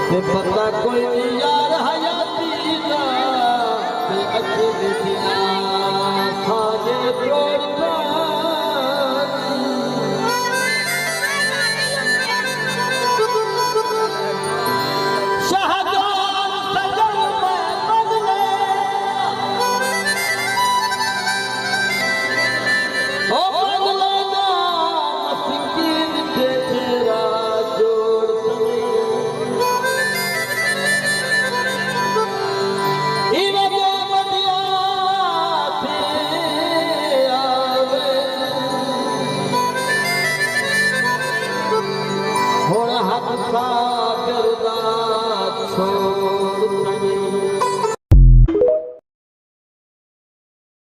ते पता कोई यार हयाती का ते अच्छे देखना खाजे तोड़ता शहजाद सजन में बदले ओ बदले ना सिक्कीन के तेरा जोड़ हाथ